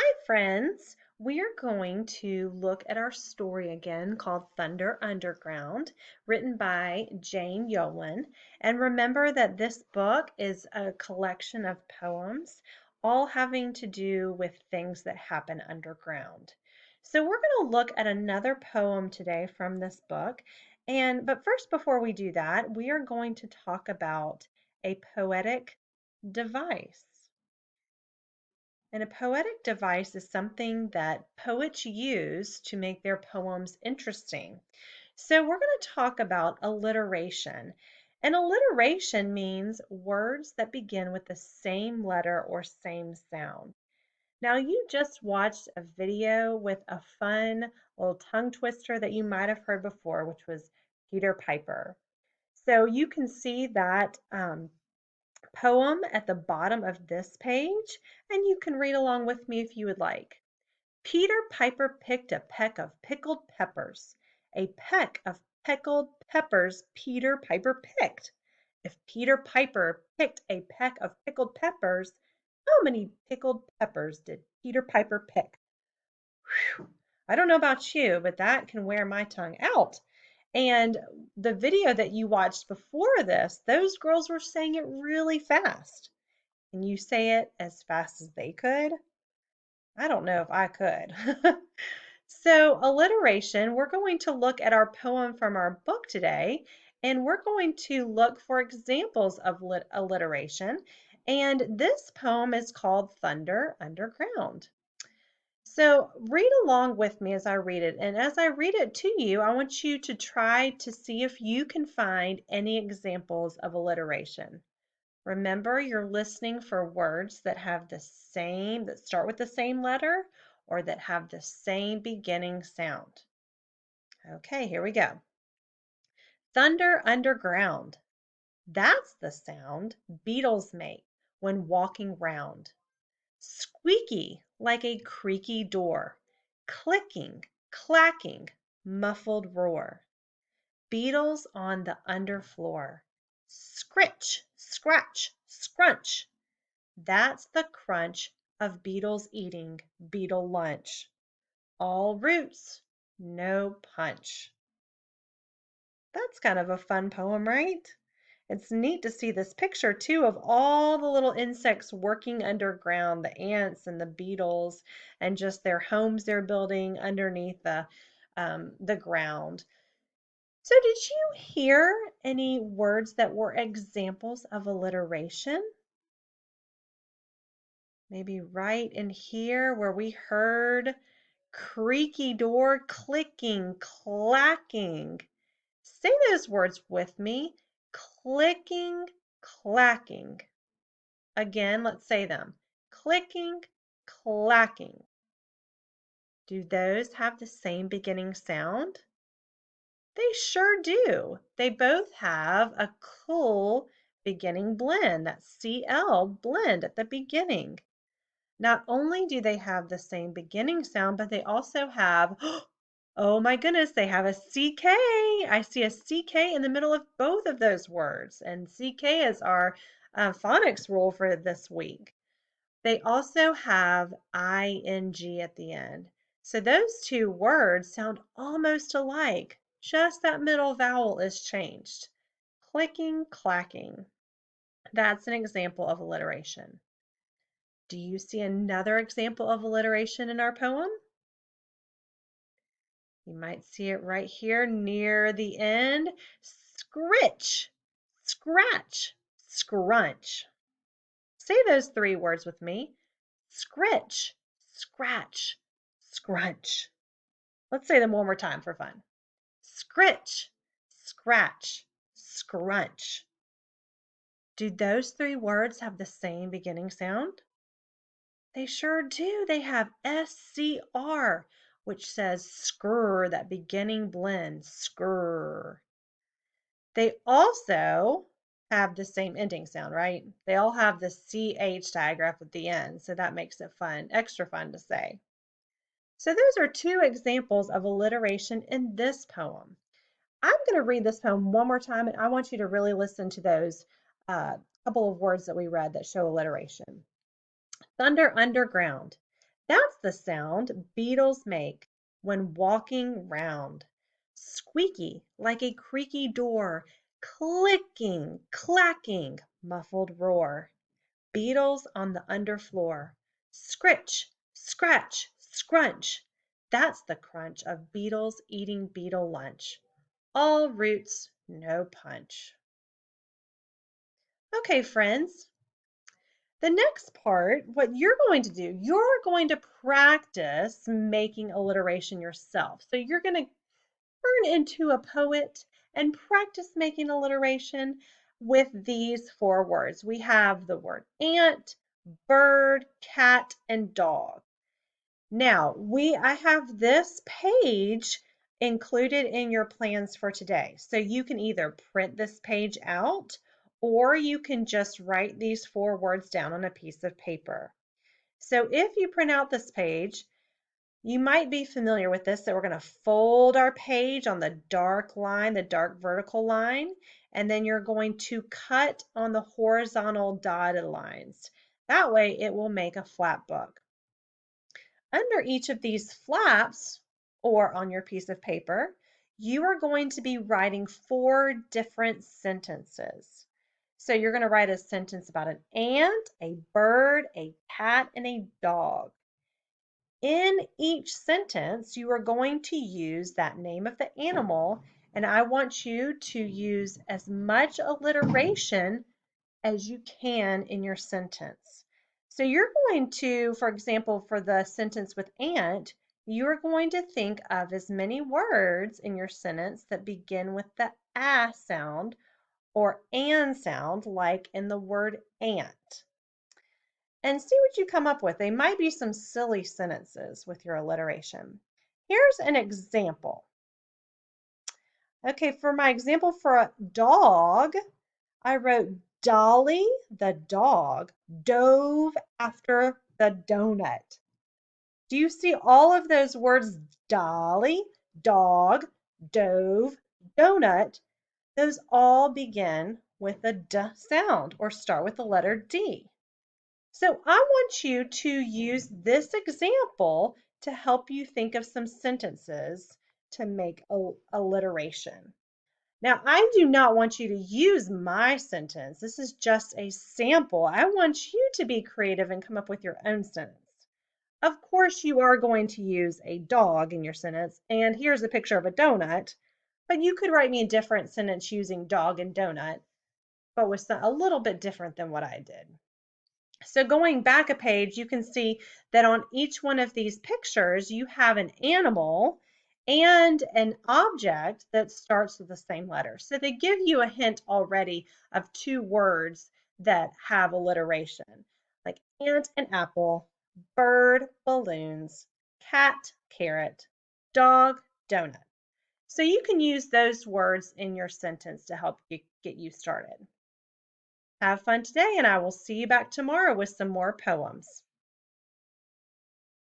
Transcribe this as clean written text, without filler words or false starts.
Hi, friends. We are going to look at our story again called Thunder Underground, written by Jane Yolen. And remember that this book is a collection of poems, all having to do with things that happen underground. So we're going to look at another poem today from this book. But first, before we do that, we are going to talk about a poetic device. And a poetic device is something that poets use to make their poems interesting. So we're going to talk about alliteration. And alliteration means words that begin with the same letter or same sound. Now, you just watched a video with a fun little tongue twister that you might have heard before, which was Peter Piper. So you can see that poem at the bottom of this page, and you can read along with me if you would like. Peter Piper picked a peck of pickled peppers. A peck of pickled peppers Peter Piper picked. If Peter Piper picked a peck of pickled peppers, how many pickled peppers did Peter Piper pick? Whew. I don't know about you, but that can wear my tongue out. And the video that you watched before this, those girls were saying it really fast. Can you say it as fast as they could? I don't know if I could. So, alliteration, we're going to look at our poem from our book today, and we're going to look for examples of alliteration. And this poem is called Thunder Underground. So read along with me as I read it. And as I read it to you, I want you to try to see if you can find any examples of alliteration. Remember, you're listening for words that that start with the same letter or that have the same beginning sound. Okay, here we go. Thunder underground. That's the sound beetles make when walking round. Squeaky like a creaky door, clicking, clacking, muffled roar. Beetles on the underfloor. Scritch, scratch, scrunch. That's the crunch of beetles eating beetle lunch. All roots, no punch. That's kind of a fun poem, right? It's neat to see this picture too of all the little insects working underground, the ants and the beetles, and just their homes they're building underneath the ground. So did you hear any words that were examples of alliteration? Maybe right in here where we heard creaky door, clicking, clacking. Say those words with me. Clicking, clacking. Again, let's say them. Clicking, clacking. Do those have the same beginning sound? They sure do. They both have a cool beginning blend, that CL blend at the beginning. Not only do they have the same beginning sound, but they also have, oh my goodness, they have a CK. I see a CK in the middle of both of those words. And CK is our phonics rule for this week. They also have ing at the end. So those two words sound almost alike. Just that middle vowel is changed. Clicking, clacking. That's an example of alliteration. Do you see another example of alliteration in our poem? You might see it right here near the end. Scritch, scratch, scrunch. Say those three words with me. Scritch, scratch, scrunch. Let's say them one more time for fun. Scritch, scratch, scrunch. Do those three words have the same beginning sound? They sure do. They have SCR, which says skrr, that beginning blend, skrr. They also have the same ending sound, right? They all have the CH digraph at the end, so that makes it fun, extra fun to say. So those are two examples of alliteration in this poem. I'm going to read this poem one more time, and I want you to really listen to those couple of words that we read that show alliteration. Thunder underground. That's the sound beetles make when walking round. Squeaky like a creaky door, clicking, clacking, muffled roar. Beetles on the underfloor. Scritch, scratch, scrunch. That's the crunch of beetles eating beetle lunch. All roots, no punch. Okay, friends, the next part, what you're going to do, you're going to practice making alliteration yourself. So you're going to turn into a poet and practice making alliteration with these four words. We have the word ant, bird, cat, and dog. Now, I have this page included in your plans for today. So you can either print this page out or you can just write these four words down on a piece of paper. So if you print out this page, you might be familiar with this, that we're going to fold our page on the dark line, the dark vertical line, and then you're going to cut on the horizontal dotted lines. That way it will make a flat book. Under each of these flaps, or on your piece of paper, you are going to be writing four different sentences. So you're going to write a sentence about an ant, a bird, a cat, and a dog. In each sentence, you are going to use that name of the animal, and I want you to use as much alliteration as you can in your sentence. So you're going to, for example, for the sentence with ant, you're going to think of as many words in your sentence that begin with the a sound or an sound, like in the word ant. And see what you come up with. They might be some silly sentences with your alliteration. Here's an example. Okay, for my example for a dog, I wrote Dolly the dog dove after the donut. Do you see all of those words? Dolly, dog, dove, donut. Those all begin with a D sound or start with the letter D. So I want you to use this example to help you think of some sentences to make alliteration. Now, I do not want you to use my sentence. This is just a sample. I want you to be creative and come up with your own sentence. Of course, you are going to use a dog in your sentence, and here's a picture of a donut, but you could write me a different sentence using dog and donut, but with a little bit different than what I did. So going back a page, you can see that on each one of these pictures, you have an animal and an object that starts with the same letter. So they give you a hint already of two words that have alliteration, like ant and apple, bird, balloons, cat, carrot, dog, donut. So you can use those words in your sentence to help you get you started. Have fun today, and I will see you back tomorrow with some more poems.